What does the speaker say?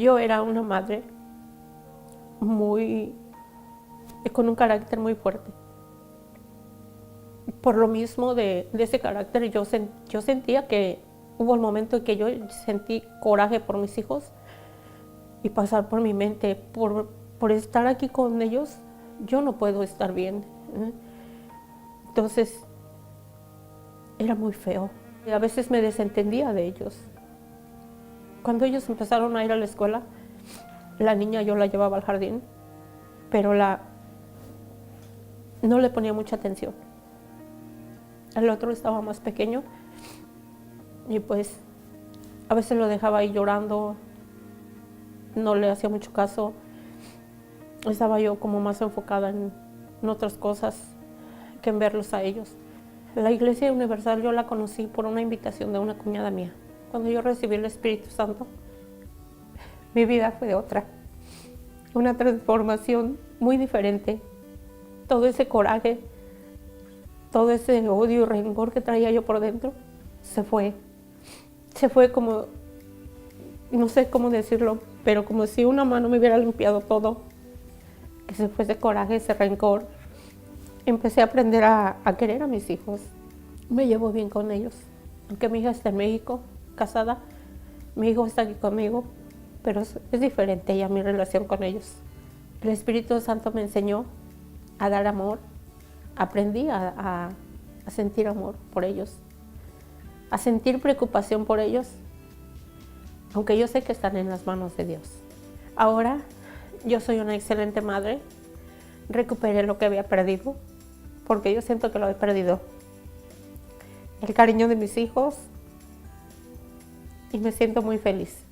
Yo era una madre con un carácter muy fuerte. Por lo mismo de ese carácter, yo sentía que hubo el momento en que yo sentí coraje por mis hijos y pasar por mi mente, por estar aquí con ellos, yo no puedo estar bien. Entonces, era muy feo. A veces me desentendía de ellos. Cuando ellos empezaron a ir a la escuela, la niña yo la llevaba al jardín, pero no le ponía mucha atención. El otro estaba más pequeño y pues a veces lo dejaba ahí llorando, no le hacía mucho caso. Estaba yo como más enfocada en otras cosas que en verlos a ellos. La Iglesia Universal yo la conocí por una invitación de una cuñada mía. Cuando yo recibí el Espíritu Santo, mi vida fue otra. Una transformación muy diferente. Todo ese coraje, todo ese odio y rencor que traía yo por dentro, se fue. Se fue como, no sé cómo decirlo, pero como si una mano me hubiera limpiado todo. Que se fue ese coraje, ese rencor. Empecé a aprender a querer a mis hijos. Me llevo bien con ellos. Aunque mi hija está en México, casada, mi hijo está aquí conmigo, pero es diferente ya mi relación con ellos. El Espíritu Santo me enseñó a dar amor. Aprendí a sentir amor por ellos, a sentir preocupación por ellos, aunque yo sé que están en las manos de Dios. Ahora yo soy una excelente madre, recuperé lo que había perdido, porque yo siento que lo he perdido. El cariño de mis hijos y me siento muy feliz.